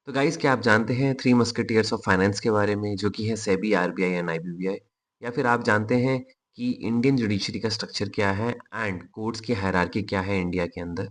तो गाइस क्या आप जानते हैं थ्री मस्केटियर्स ऑफ फाइनेंस के बारे में जो कि है सेबी, आरबीआई एंड आईबीबीआई? या फिर आप जानते हैं कि इंडियन जुडिशरी का स्ट्रक्चर क्या है एंड कोर्ट्स की हायरार्की क्या है इंडिया के अंदर?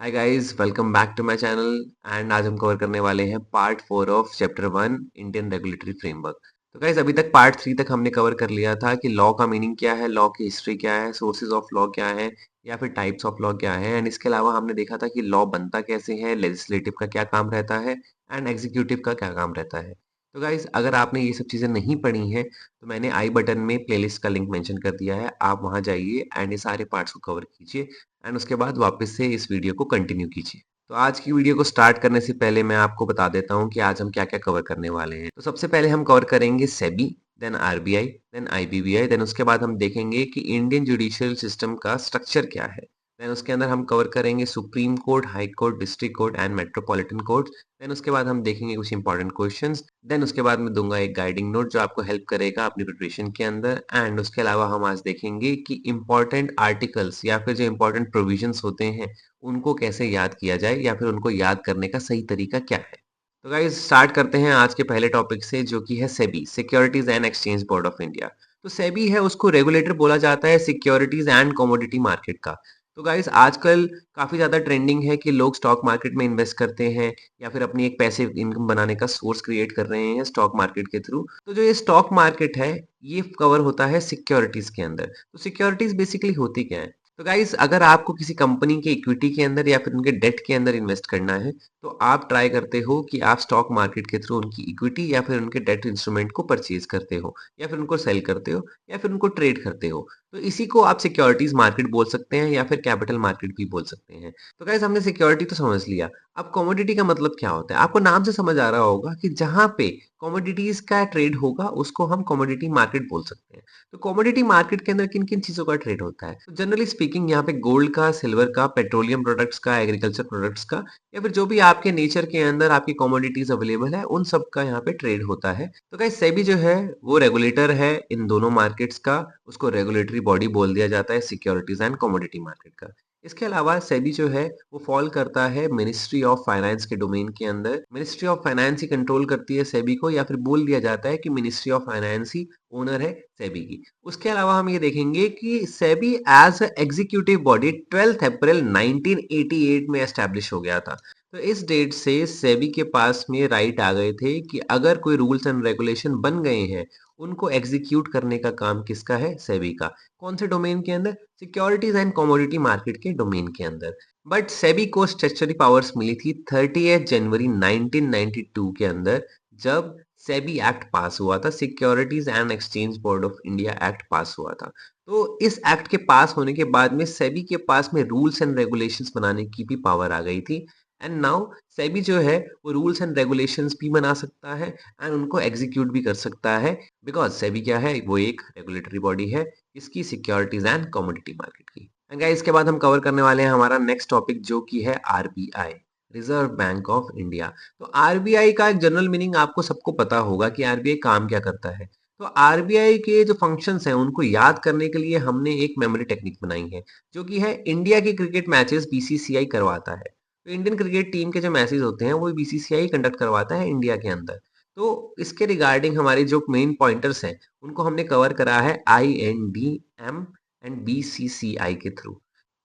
Hi guys, welcome back to my channel. And आज हम कवर करने वाले हैं part 4 of chapter 1 Indian regulatory framework. तो गाइस अभी तक पार्ट 3 तक हमने कवर कर लिया था कि लॉ का मीनिंग क्या है, लॉ की हिस्ट्री क्या है, सोर्सेज ऑफ लॉ क्या है या फिर टाइप्स ऑफ लॉ क्या है। एंड इसके अलावा हमने देखा था कि लॉ बनता कैसे है, लेजिस्लेटिव का क्या काम रहता है एंड एग्जीक्यूटिव का क्या काम रहता है। तो गाइस अगर आपने ये सब चीज़ें नहीं पढ़ी हैं तो मैंने आई बटन में प्लेलिस्ट का लिंक मेंशन कर दिया है, आप वहाँ जाइए एंड ये सारे पार्ट्स को कवर कीजिए एंड उसके बाद वापस से इस वीडियो को कंटिन्यू कीजिए। तो आज की वीडियो को स्टार्ट करने से पहले मैं आपको बता देता हूँ कि आज हम क्या-क्या कवर करने वाले हैं। तो सबसे पहले हम कवर करेंगे SEBI, then RBI, then IBBI, then उसके बाद हम देखेंगे कि इंडियन जुडिशियल सिस्टम का स्ट्रक्चर क्या है। देन उसके अंदर हम कवर करेंगे supreme court, high court, district court and metropolitan court. Then उसके बाद हम देखेंगे कुछ इंपॉर्टेंट क्वेश्चंस। देन उसके बाद मैं दूंगा एक गाइडिंग नोट जो आपको हेल्प करेगा अपनी प्रिपरेशन के अंदर। एंड उसके अलावा हम आज देखेंगे कि इंपॉर्टेंट आर्टिकल्स या फिर जो इंपॉर्टेंट प्रोविजंस होते हैं उनको कैसे याद किया जाए या फिर उनको याद करने का सही तरीका क्या है। तो गाइस स्टार्ट करते हैं आज के पहले टॉपिक से जो कि है SEBI, securities and exchange board of India. तो सेबी है उसको रेगुलेटर बोला जाता है सिक्योरिटीज एंड कमोडिटी मार्केट का। तो गाइस आजकल काफी ज्यादा ट्रेंडिंग है कि लोग स्टॉक मार्केट में इन्वेस्ट करते हैं या फिर अपनी एक पैसिव इनकम बनाने का सोर्स क्रिएट कर रहे हैं स्टॉक मार्केट के थ्रू। तो जो ये स्टॉक मार्केट है ये कवर होता है सिक्योरिटीज के अंदर। तो सिक्योरिटीज बेसिकली होती क्या है? तो गाइस अगर आपको किसी कंपनी के इक्विटी के अंदर या फिर उनके डेट के अंदर इन्वेस्ट करना है तो आप ट्राई करते हो कि आप स्टॉक मार्केट के थ्रू उनकी इक्विटी या फिर उनके डेट इंस्ट्रूमेंट को परचेज करते हो या फिर उनको सेल करते हो या फिर उनको ट्रेड करते हो। तो इसी को आप सिक्योरिटीज मार्केट बोल सकते हैं या फिर कैपिटल मार्केट भी बोल सकते हैं। तो गाइस हमने सिक्योरिटी तो समझ लिया। अब कमोडिटी का मतलब क्या होता है आपको नाम से समझ आ रहा होगा कि जहां पे कमोडिटीज का ट्रेड होगा उसको हम कमोडिटी मार्केट बोल सकते हैं। तो कमोडिटी मार्केट के अंदर किन-किन चीज़ों का ट्रेड होता है? तो जनरली स्पीकिंग यहाँ पे गोल्ड का, सिल्वर का, पेट्रोलियम प्रोडक्ट्स का, एग्रीकल्चर प्रोडक्ट्स का या फिर जो भी आपके नेचर के अंदर आपकी कमोडिटीज़ अवेलेबल है, उन सब का यहाँ पे ट्रेड होता है। तो गाइस सेबी जो है वो रेगुलेटर है इन दोनों मार्केट्स का, उसको रेगुलेटरी बॉडी बोल दिया जाता है सिक्योरिटीज़ एंड कमोडिटी मार्केट का। इसके अलावा सेबी जो है वो फॉल करता है मिनिस्ट्री ऑफ फाइनेंस के डोमेन के अंदर। Ministry of finance he control करती है सेबी को या फिर बोल दिया जाता है कि मिनिस्ट्री ऑफ फाइनेंस ही ओनर है सेबी की। उसके अलावा हम ये देखेंगे कि SEBI as a executive body 12 April 1988 में एस्टैब्लिश हो गया था। तो इस डेट से सेबी के पास में राइट आ गए थे कि अगर कोई रूल्स एंड रेगुलेशन बन गए हैं उनको एग्जीक्यूट करने का काम किसका है? सेबी का। कौन से डोमेन के अंदर? सिक्योरिटीज एंड कमोडिटी मार्केट के डोमेन के अंदर। बट सेबी को स्टैट्यूटरी पावर्स मिली थी 30 जनवरी 1992 के अंदर जब सेबी एक्ट पास हुआ था, securities and exchange board of India act पास हुआ था। तो इस एक्ट के पास होने के बाद में सेबी के पास में रूल्स एंड रेगुलेशंस बनाने की भी पावर आ गई थी। एंड नाउ सेबी जो है वो रूल्स एंड रेगुलेशंस भी बना सकता है एंड उनको एग्जीक्यूट भी कर सकता है। बिकॉज सेबी क्या है वो एक रेगुलेटरी बॉडी है इसकी सिक्योरिटीज एंड कमोडिटी मार्केट की। एंड गाइस इसके बाद हम कवर करने वाले हैं हमारा नेक्स्ट टॉपिक जो कि है RBI, reserve bank of India. तो आरबीआई का एक जनरल मीनिंग आपको सबको पता होगा कि आरबीआई काम क्या करता है। तो आरबीआई के जो फंक्शंस हैं उनको याद करने के लिए हमने एक मेमोरी टेक्निक बनाई है जो कि है इंडिया के क्रिकेट मैचेस बीसीसीआई करवाता है। तो इंडियन क्रिकेट टीम के जो मैचेस होते हैं वो बीसीसीआई कंडक्ट करवाता है इंडिया के अंदर। तो इसके रिगार्डिंग हमारे जो मेन पॉइंटर्स हैं उनको हमने कवर करा है INDM एंड BCCI के थ्रू।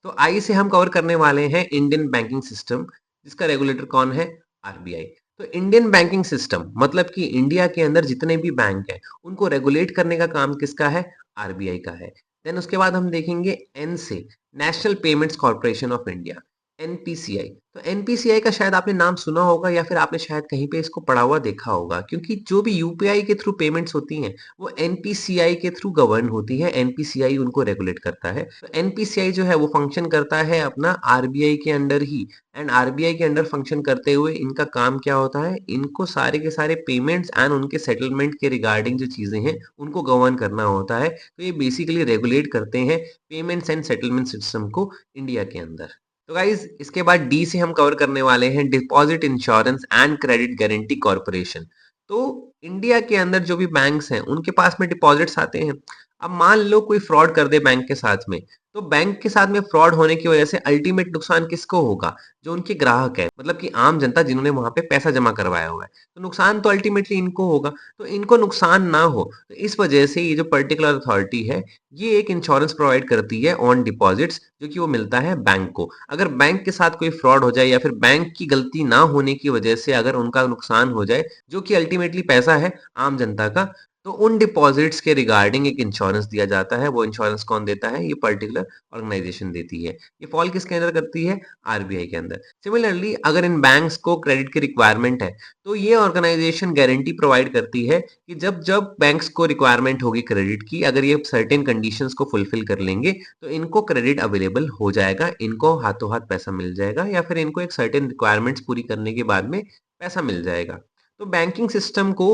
तो आई से हम कवर करने वाले हैं इंडियन बैंकिंग सिस्टम जिसका रेगुलेटर कौन है? आरबीआई। तो इंडियन बैंकिंग सिस्टम मतलब कि इंडिया के अंदर जितने भी बैंक हैं उनको रेगुलेट करने का काम किसका है? आरबीआई का है। देन उसके बाद हम देखेंगे एन से, national payments corporation of India, NPCI. तो एनपीसीआई का शायद आपने नाम सुना होगा या फिर आपने शायद कहीं पे इसको पढ़ा हुआ देखा होगा क्योंकि जो भी यूपीआई के थ्रू पेमेंट्स होती हैं वो एनपीसीआई के थ्रू गवर्न होती है। एनपीसीआई उनको रेगुलेट करता है। तो एनपीसीआई जो है वो फंक्शन करता है अपना आरबीआई के अंडर ही। एंड आरबीआई के अंडर फंक्शन करते हुए इनका काम क्या होता है? इनको सारे के सारे पेमेंट्स एंड उनके सेटलमेंट के रिगार्डिंग जो चीजें हैं उनको गवर्न करना होता है। तो ये बेसिकली रेगुलेट करते हैं पेमेंट्स एंड सेटलमेंट सिस्टम को इंडिया के अंदर। तो गाइज इसके बाद डी से हम कवर करने वाले हैं deposit insurance and credit guarantee corporation. तो इंडिया के अंदर जो भी बैंक्स हैं उनके पास में डिपॉजिट्स आते हैं। अब मान लो कोई फ्रॉड कर दे बैंक के साथ में तो बैंक के साथ में फ्रॉड होने की वजह से अल्टीमेट नुकसान किसको होगा? जो उनके ग्राहक है, मतलब कि आम जनता जिन्होंने वहां पे पैसा जमा करवाया हुआ है, तो नुकसान तो अल्टीमेटली इनको होगा। तो इनको नुकसान ना हो, तो इस वजह से ये जो पर्टिकुलर अथॉरिटी है, ये एक इंश्योरेंस प्रोवाइड करती है ऑन डिपॉजिट्स, जो कि वो मिलता है बैंक को। अगर बैंक के साथ कोई फ्रॉड हो जाए या फिर बैंक की गलती ना होने की वजह से अगर उनका नुकसान हो जाए, जो कि अल्टीमेटली पैसा है आम जनता का, तो उन डिपॉजिट्स के रिगार्डिंग एक इंश्योरेंस दिया जाता है। वो इंश्योरेंस कौन देता है? ये पर्टिकुलर ऑर्गेनाइजेशन देती है। ये फॉल किसके अंदर करती है? आरबीआई के अंदर। सिमिलरली अगर इन बैंक्स को क्रेडिट की रिक्वायरमेंट है, तो ये ऑर्गेनाइजेशन गारंटी प्रोवाइड करती है कि जब जब बैंक्स को रिक्वायरमेंट होगी क्रेडिट की, अगर ये सर्टेन कंडीशंस को फुलफिल कर लेंगे, तो इनको क्रेडिट अवेलेबल हो जाएगा, इनको हाथों हाथ पैसा मिल जाएगा, या फिर इनको एक सर्टेन रिक्वायरमेंट्स पूरी करने के बाद में पैसा मिल जाएगा। तो बैंकिंग सिस्टम को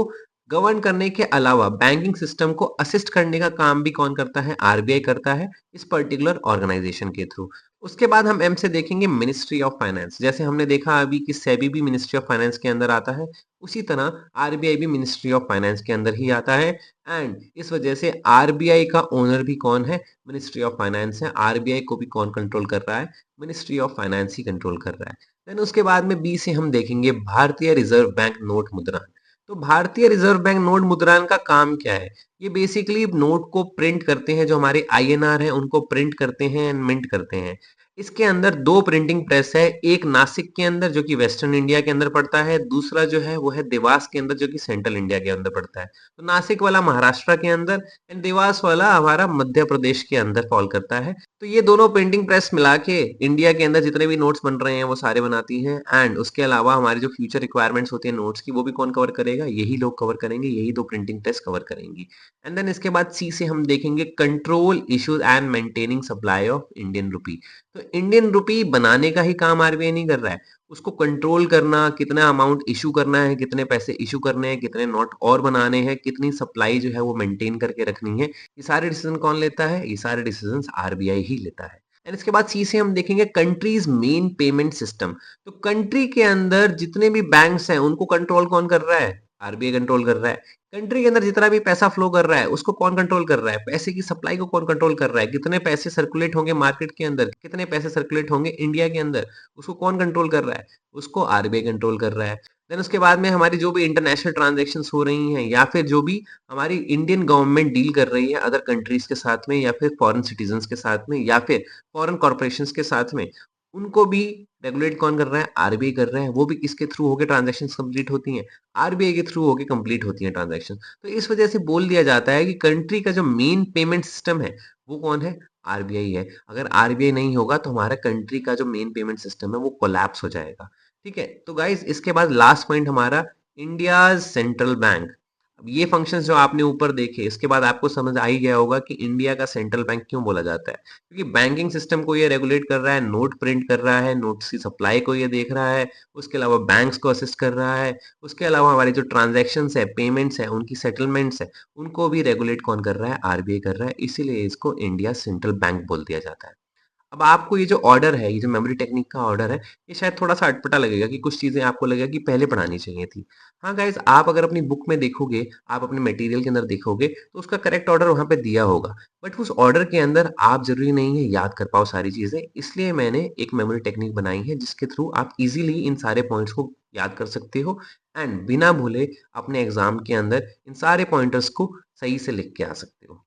गवर्न करने के अलावा बैंकिंग सिस्टम को असिस्ट करने का काम भी कौन करता है? आरबीआई करता है, इस पर्टिकुलर ऑर्गेनाइजेशन के थ्रू। उसके बाद हम एम से देखेंगे मिनिस्ट्री ऑफ फाइनेंस। जैसे हमने देखा अभी कि सेबी भी मिनिस्ट्री ऑफ फाइनेंस के अंदर आता है, उसी तरह आरबीआई भी मिनिस्ट्री ऑफ फाइनेंस के अंदर ही आता है। एंड इस वजह से आरबीआई का ओनर भी कौन है? मिनिस्ट्री ऑफ फाइनेंस है। आरबीआई को भी कौन कंट्रोल कर रहा है? Ministry of finance he control कर रहा है। देन उसके बाद में बी से हम देखेंगे भारतीय रिजर्व बैंक नोट मुद्रा। तो भारतीय रिजर्व बैंक नोट मुद्रायन का काम क्या है? ये बेसिकली नोट को प्रिंट करते हैं, जो हमारे आईएनआर हैं उनको प्रिंट करते हैं एंड मिंट करते हैं। इसके अंदर दो प्रिंटिंग प्रेस है, एक नासिक के अंदर जो कि वेस्टर्न इंडिया के अंदर पड़ता है, दूसरा जो है वो है देवास के अंदर जो कि सेंट्रल इंडिया के अंदर पड़ता है। तो नासिक वाला महाराष्ट्र के अंदर एंड देवास वाला हमारा मध्य प्रदेश के अंदर फॉल करता है। तो ये दोनों प्रिंटिंग प्रेस मिला के इंडिया के अंदर जितने भी नोट्स बन रहे हैं वो सारे बनाती हैं। एंड उसके अलावा हमारी जो फ्यूचर रिक्वायरमेंट्स होती है नोट्स की, वो भी कौन कवर करेगा? यही लोग कवर करेंगे, यही दो प्रिंटिंग प्रेस कवर करेंगी। एंड देन इसके बाद सी से हम देखेंगे control issues and maintaining supply of Indian rupee. तो इंडियन रुपी बनाने का ही काम आरबीआई नहीं कर रहा है, उसको कंट्रोल करना, कितना अमाउंट इशू करना है, कितने पैसे इशू करने हैं, कितने नोट और बनाने हैं, कितनी सप्लाई जो है वो मेंटेन करके रखनी है, ये सारे डिसीजन कौन लेता है? ये सारे डिसीजन आरबीआई ही लेता है। एंड इसके बाद सी से हम देखेंगे कंट्रीज मेन पेमेंट सिस्टम। तो कंट्री के अंदर जितने भी बैंक्स हैं उनको कंट्रोल कौन कर रहा है? आरबीआई कंट्रोल कर रहा है। कंट्री के अंदर जितना भी पैसा फ्लो कर रहा है उसको कौन कंट्रोल कर रहा है? पैसे की सप्लाई को कौन कंट्रोल कर रहा है? कितने पैसे सर्कुलेट होंगे मार्केट के अंदर, कितने पैसे सर्कुलेट होंगे इंडिया के अंदर, उसको कौन कंट्रोल कर रहा है? उसको आरबीआई कंट्रोल कर रहा है। देन उसके बाद में हमारी जो भी इंटरनेशनल ट्रांजेक्शंस हो रही हैं, या फिर जो भी हमारी इंडियन गवर्नमेंट डील कर रही है अदर कंट्रीज के साथ में, या फिर फॉरेन सिटीजन्स के साथ में, या फिर फॉरेन कॉर्पोरेशंस के साथ में, उनको भी रेगुलेट कौन कर रहा है? आरबीआई कर रहा है। वो भी किसके थ्रू होके ट्रांजेक्शंस कंप्लीट होती हैं? आरबीआई के थ्रू होके कंप्लीट होती हैं ट्रांजेक्शन। तो इस वजह से बोल दिया जाता है कि कंट्री का जो मेन पेमेंट सिस्टम है वो कौन है? आरबीआई है। अगर आरबीआई नहीं होगा तो हमारा कंट्री का जो मेन पेमेंट सिस्टम है वो कोलैप्स हो जाएगा। ठीक है, तो गाइज इसके बाद लास्ट पॉइंट हमारा इंडिया सेंट्रल बैंक। अब ये फंक्शंस जो आपने ऊपर देखे, इसके बाद आपको समझ आ ही गया होगा कि इंडिया का सेंट्रल बैंक क्यों बोला जाता है। क्योंकि बैंकिंग सिस्टम को ये रेगुलेट कर रहा है, नोट प्रिंट कर रहा है, नोट्स की सप्लाई को ये देख रहा है, उसके अलावा बैंक्स को असिस्ट कर रहा है, उसके अलावा हमारी जो ट्रांजैक्शंस है, पेमेंट्स है, उनकी सेटलमेंट्स है, उनको भी रेगुलेट कौन कर रहा है? आरबीआई कर रहा है। इसीलिए इसको इंडिया सेंट्रल बैंक बोल दिया जाता है। अब आपको ये जो ऑर्डर है, ये जो मेमोरी टेक्निक का ऑर्डर है, ये शायद थोड़ा-सा अटपटा लगेगा कि कुछ चीज़ें आपको लगेगा कि पहले पढ़ानी चाहिए थी। हाँ गाइज़, आप अगर अपनी बुक में देखोगे, आप अपने मटेरियल के अंदर देखोगे, तो उसका करेक्ट ऑर्डर वहाँ पे दिया होगा। बट उस ऑर्डर के अंदर आप ज़रूरी नहीं है याद कर पाओ सारी चीज़ें, इसलिए मैंने एक मेमोरी टेक्निक बनाई है, जिसके थ्रू आप इज़िली इन सारे पॉइंट्स को याद कर सकते हो एंड बिना भूले अपने एग्ज़ाम के अंदर इन सारे पॉइंटर्स को सही से लिख के आ सकते हो।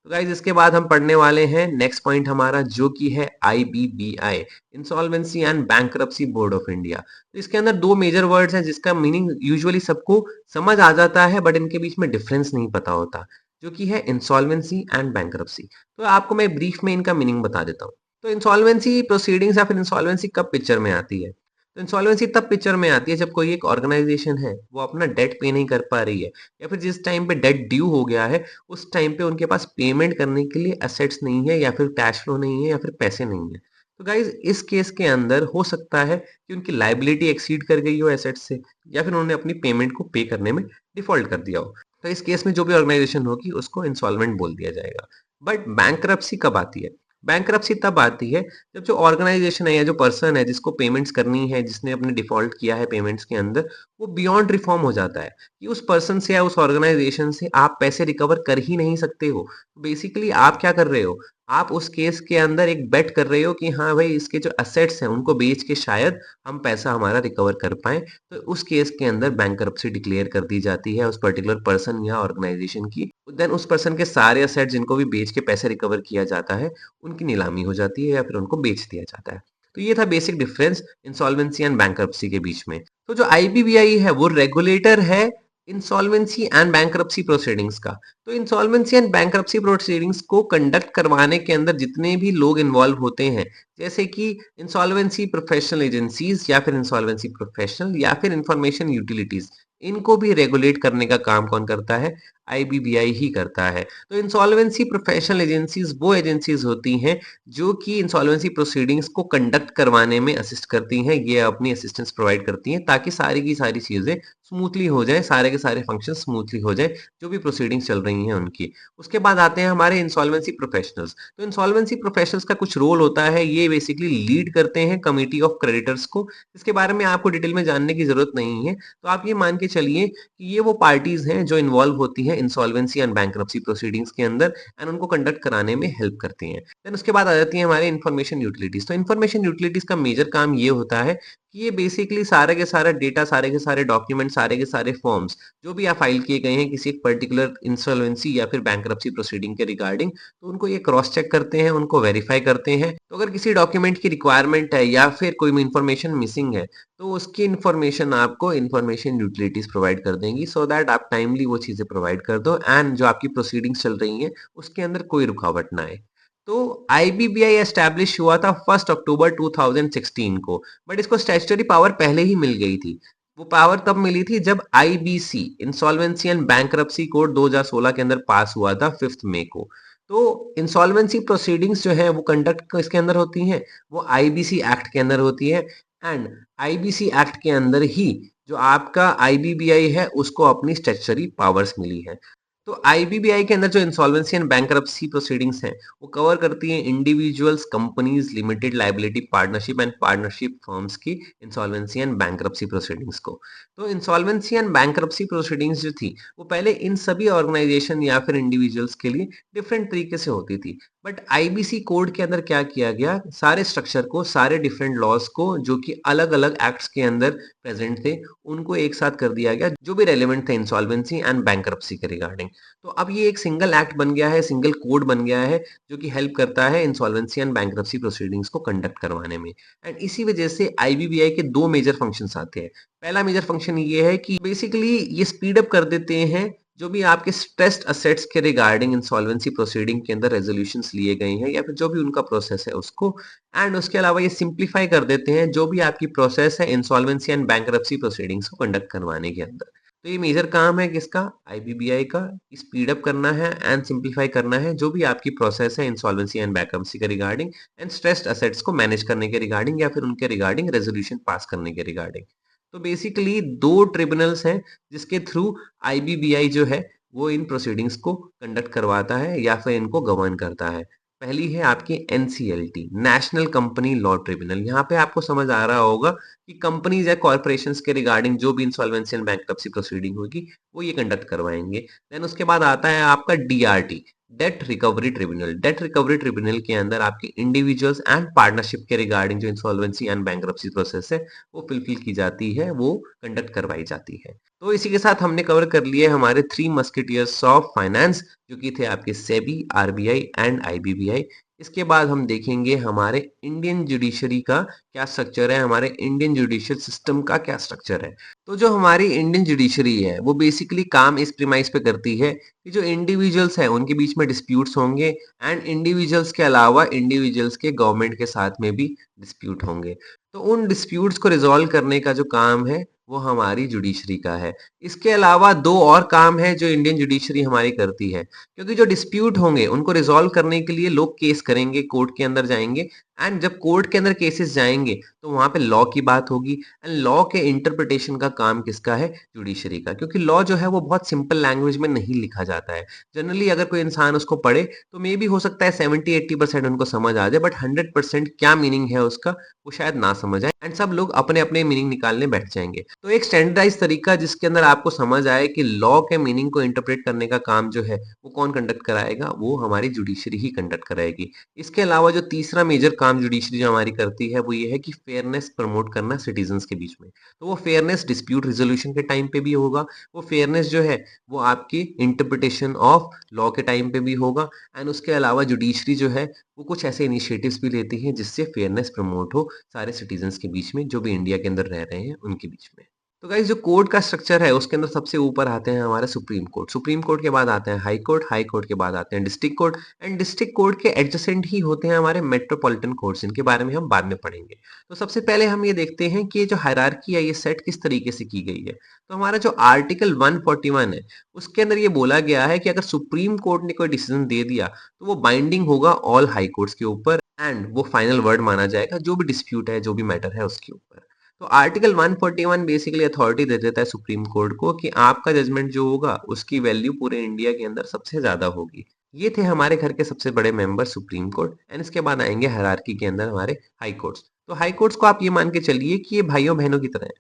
तो गाइज इसके बाद हम पढ़ने वाले हैं नेक्स्ट पॉइंट हमारा, जो कि है IBBI, insolvency and bankruptcy board of India. तो इसके अंदर दो मेजर वर्ड्स हैं जिसका मीनिंग यूजुअली सबको समझ आ जाता है, बट इनके बीच में डिफरेंस नहीं पता होता, जो कि है इंसॉल्वेंसी एंड बैंकरप्सी। तो आपको मैं ब्रीफ में इनका मीनिंग बता देता हूँ। तो इंसॉल्वेंसी प्रोसीडिंग्स या फिर इंसॉल्वेंसी कब पिक्चर में आती है? तो इंसॉल्वेंसी तब पिक्चर में आती है जब कोई एक ऑर्गेनाइजेशन है वो अपना डेट पे नहीं कर पा रही है, या फिर जिस टाइम पे डेट ड्यू हो गया है उस टाइम पे उनके पास पेमेंट करने के लिए एसेट्स नहीं है, या फिर कैश फ्लो नहीं है, या फिर पैसे नहीं है। तो गाइज इस केस के अंदर हो सकता है कि उनकी लाइबिलिटी एक्सीड कर गई हो एसेट्स से, या फिर उन्होंने अपनी पेमेंट को पे करने में डिफॉल्ट कर दिया हो। तो इस केस में जो भी ऑर्गेनाइजेशन होगी उसको इंसॉल्वेंट बोल दिया जाएगा। बट बैंकरप्सी कब आती है? बैंकरप्सी तब आती है जब जो ऑर्गेनाइजेशन है या जो पर्सन है जिसको पेमेंट्स करनी है, जिसने अपने डिफॉल्ट किया है पेमेंट्स के अंदर, वो बियॉन्ड रिफॉर्म हो जाता है कि उस पर्सन से या उस ऑर्गेनाइजेशन से आप पैसे रिकवर कर ही नहीं सकते हो। बेसिकली आप क्या कर रहे हो? आप उस केस के अंदर एक बेट कर रहे हो कि हाँ भाई इसके जो असेट्स हैं उनको बेच के शायद हम पैसा हमारा रिकवर कर पाएँ। तो उस केस के अंदर बैंकरप्सी डिक्लेयर कर दी जाती है उस पर्टिकुलर पर्सन या ऑर्गेनाइजेशन की। देन उस पर्सन के सारे असेट्स जिनको भी बेच के पैसे रिकवर किया जाता है, उनकी नीलामी हो जाती है या फिर उनको बेच दिया जाता है। तो ये था basic difference insolvency and bankruptcy के बीच में। तो जो आईबीबीआई है वो रेगुलेटर है इंसॉल्वेंसी एंड बैंकरप्सी प्रोसीडिंग्स का। तो इंसॉल्वेंसी एंड बैंकरप्सी प्रोसीडिंग्स को कंडक्ट करवाने के अंदर जितने भी लोग इन्वॉल्व होते हैं, जैसे कि इंसॉल्वेंसी प्रोफेशनल एजेंसीज या फिर इंसॉल्वेंसी प्रोफेशनल या फिर इंफॉर्मेशन यूटिलिटीज, इनको भी रेगुलेट करने का काम कौन करता है? आईबीबीआई ही करता है। तो इंसॉल्वेंसी प्रोफेशनल एजेंसीज वो एजेंसीज होती हैं जो कि इंसॉल्वेंसी प्रोसीडिंग्स को कंडक्ट करवाने में असिस्ट करती हैं। ये अपनी असिस्टेंस प्रोवाइड करती हैं ताकि सारी की सारी चीजें स्मूथली हो जाए, सारे के सारे फंक्शन स्मूथली हो जाए, जो भी प्रोसीडिंग्स चल रही हैं उनकी। उसके बाद आते हैं हमारे इंसॉल्वेंसी प्रोफेशनल्स। तो इंसॉल्वेंसी प्रोफेशनल्स का कुछ रोल होता है, ये बेसिकली लीड करते हैं कमिटी ऑफ क्रेडिटर्स को। इसके बारे में आपको डिटेल में जानने की जरूरत नहीं है। तो आप ये मान के चलिए कि ये वो पार्टीज हैं जो इन्वॉल्व होती हैं इंसॉल्वेंसी एंड बैंक्रप्सी प्रोसीडिंग्स के अंदर एंड उनको कंडक्ट कराने में हेल्प करती हैं। देन उसके बाद आ जाती है हमारे इंफॉर्मेशन यूटिलिटीज। तो इंफॉर्मेशन यूटिलिटीज का मेजर काम ये होता है कि ये बेसिकली सारे के सारा डेटा, सारे के सारे डॉक्यूमेंट, सारे के सारे फॉर्म्स जो भी आप फाइल किए गए हैं किसी एक पर्टिकुलर इंसॉल्वेंसी या फिर बैंक्रप्सी प्रोसीडिंग के रिगार्डिंग, तो उनको ये क्रॉस चेक करते हैं, उनको वेरीफाई करते हैं। तो अगर किसी डॉक्यूमेंट की रिक्वायरमेंट है या फिर कोई इंफॉर्मेशन मिसिंग है, तो उसकी इंफॉर्मेशन आपको इंफॉर्मेशन यूटिलिटीज प्रोवाइड कर देंगी सो दैट आप टाइमली वो चीजें प्रोवाइड कर दो एंड जो आपकी प्रोसीडिंग्स चल रही हैं उसके अंदर कोई रुकावट ना आए। तो आईबीबीआई एस्टैब्लिश हुआ था 1 अक्टूबर 2016 को, बट इसको स्टैट्यूटरी पावर पहले ही मिल गई थी। वो पावर तब मिली थी जब IBC insolvency and bankruptcy code 2016 के अंदर पास हुआ था 5 मई को। तो इंसॉल्वेंसी प्रोसीडिंग्स जो है वो कंडक्ट किसके अंदर होती हैं? वो आईबीसी एक्ट के अंदर होती है एंड आईबीसी एक्ट के अंदर ही जो आपका आईबीबीआई है उसको अपनी स्टैट्यूटरी पावर्स मिली है। तो आईबीबीआई के अंदर जो इंसॉल्वेंसी एंड बैंकरप्सी प्रोसीडिंग्स हैं वो कवर करती हैं individuals, companies, limited liability partnership and partnership firms की इंसॉल्वेंसी एंड बैंकरप्सी प्रोसीडिंग्स को। तो इंसॉल्वेंसी एंड बैंकरप्सी प्रोसीडिंग्स जो थी वो पहले इन सभी ऑर्गेनाइजेशन या फिर इंडिविजुअल्स के लिए डिफरेंट तरीके से होती थी, बट आईबीसी कोड के अंदर क्या किया गया, सारे स्ट्रक्चर को, सारे डिफरेंट लॉज को जो कि अलग अलग एक्ट्स के अंदर प्रेजेंट थे, उनको एक साथ कर दिया गया जो भी रेलेवेंट थे इंसॉल्वेंसी एंड बैंकरप्सी के रिगार्डिंग। तो अब ये एक सिंगल एक्ट बन गया है, सिंगल कोड बन गया है जो कि हेल्प करता है इंसॉल्वेंसी एंड बैंकरप्सी प्रोसीडिंग्स को कंडक्ट करवाने में। एंड इसी वजह से आईबीबीआई के दो मेजर फंक्शंस आते हैं। पहला मेजर फंक्शन ये है कि बेसिकली ये स्पीड अप कर देते हैं जो भी आपके स्ट्रेस्ड असेट्स के रिगार्डिंग इंसॉल्वेंसी प्रोसीडिंग के अंदर रेजोल्यूशंस लिए गए हैं या फिर जो भी उनका प्रोसेस है उसको। एंड उसके अलावा ये सिंप्लीफाई कर देते हैं जो भी आपकी प्रोसेस है इंसॉल्वेंसी एंड बैंकरप्सी प्रोसीडिंग्स को कंडक्ट करवाने के अंदर। तो ये मेजर काम है किसका? आईबीबीआई का। स्पीड अप करना है एंड सिंप्लीफाई करना है जो भी आपकी प्रोसेस है इंसॉल्वेंसी एंड बैंकरप्सी के रिगार्डिंग एंड स्ट्रेस्ड असेट्स को मैनेज करने के रिगार्डिंग या फिर उनके रिगार्डिंग रेजोल्यूशन पास करने के रिगार्डिंग। तो बेसिकली दो ट्रिब्यूनल्स हैं जिसके थ्रू आईबीबीआई जो है वो इन प्रोसीडिंग्स को कंडक्ट करवाता है या फिर इनको गवर्न करता है। पहली है आपकी NCLT, national company law tribunal. यहाँ पे आपको समझ आ रहा होगा कि कंपनीज या कॉर्पोरेशंस के रिगार्डिंग जो भी इंसॉल्वेंसी एंड बैंकरप्सी प्रोसीडिंग होगी वो ये कंडक्ट करवाएंगे। देन उसके बाद आता है आपका DRT, date recovery tribunal. Date recovery tribunal के अंदर आपकी इंडिविजुअल्स एंड पार्टनरशिप के रिगार्डिंग जो इंसॉल्वेंसी एंड बैंकरप्सी प्रोसेस है वो फुलफिल की जाती है, वो कंडक्ट करवाई जाती है। तो इसी के साथ हमने कवर कर लिए हमारे थ्री मस्केटियर्स ऑफ फाइनेंस जो कि थे आपके सेबी, आरबीआई एंड आईबीबीआई। इसके बाद हम देखेंगे हमारे इंडियन जुडिशरी का क्या स्ट्रक्चर है, हमारे इंडियन जुडिशियल सिस्टम का क्या स्ट्रक्चर है। तो जो हमारी इंडियन जुडिशरी है वो बेसिकली काम इस प्रीमाइस पे करती है कि जो इंडिविजुअल्स हैं उनके बीच में डिस्प्यूट्स होंगे एंड इंडिविजुअल्स के अलावा इंडिविजुअल्स के गवर्नमेंट के साथ में भी डिस्प्यूट होंगे। तो उन डिस्प्यूट्स को रिजॉल्व करने का जो काम है वो हमारी जुडिशरी का है। इसके अलावा दो और काम है जो इंडियन जुडिशरी हमारी करती है, क्योंकि जो डिस्प्यूट होंगे उनको रिजॉल्व करने के लिए लोग केस करेंगे, कोर्ट के अंदर जाएंगे एंड जब कोर्ट के अंदर केसेस जाएंगे तो वहां पे लॉ की बात होगी एंड लॉ के इंटरप्रिटेशन का काम किसका है? जुडिशरी का। क्योंकि लॉ जो है वो बहुत सिंपल लैंग्वेज में नहीं लिखा जाता है। जनरली अगर कोई इंसान उसको पढ़े तो मे भी हो सकता है 70-80% उनको समझ आ जाए, बट 100% क्या मीनिंग है उसका वो शायद ना समझ आए एंड सब लोग अपने अपने मीनिंग निकालने बैठ जाएंगे। तो एक स्टैंडर्डाइज तरीका जिसके अंदर आपको समझ आए कि लॉ के मीनिंग को इंटरप्रेट करने का काम जो है वो कौन कंडक्ट कराएगा, वो हमारी जुडिशरी ही कंडक्ट कराएगी। इसके अलावा जो तीसरा मेजर काम जुडिशरी जो हमारी करती है वो ये है कि फेयरनेस प्रमोट करना सिटीजन्स के बीच में। तो वो फेयरनेस डिस्प्यूट रिजोल्यूशन के टाइम पे भी होगा, वो फेयरनेस जो है वो आपकी इंटरप्रिटेशन ऑफ लॉ के टाइम पे भी होगा एंड उसके अलावा जुडिशरी जो है वो कुछ ऐसे इनिशिएटिव्स भी लेती है जिससे फेयरनेस प्रमोट हो सारे सिटीजन्स के बीच में, जो भी इंडिया के अंदर रह रहे हैं उनके बीच में। तो गाइस जो कोर्ट का स्ट्रक्चर है उसके अंदर सबसे ऊपर आते हैं हमारे सुप्रीम कोर्ट, सुप्रीम कोर्ट के बाद आते हैं हाई कोर्ट, हाई कोर्ट के बाद आते हैं district court and district court के एडजेसेंट ही होते हैं हमारे मेट्रोपॉलिटन कोर्ट्स, इनके बारे में हम बाद में पढ़ेंगे। तो सबसे पहले हम ये देखते हैं कि ये जो हायरार्की है ये सेट किस तरीके से की गई है। तो हमारा जो आर्टिकल 141 है उसके अंदर ये बोला गया है कि अगर सुप्रीम कोर्ट ने कोई डिसीजन दे दिया तो वो बाइंडिंग होगा ऑल हाई कोर्ट्स के ऊपर एंड वो फाइनल वर्ड माना जाएगा जो भी डिस्प्यूट है, जो भी मैटर है उसके ऊपर। तो आर्टिकल 141 बेसिकली अथॉरिटी दे देता है सुप्रीम कोर्ट को कि आपका जजमेंट जो होगा उसकी वैल्यू पूरे इंडिया के अंदर सबसे ज्यादा होगी। ये थे हमारे घर के सबसे बड़े मेंबर सुप्रीम कोर्ट एंड इसके बाद आएंगे हायरार्की के अंदर हमारे हाई कोर्ट्स। तो हाई कोर्ट्स को आप ये मान के चलिए कि ये भाइयों बहनों की तरह है।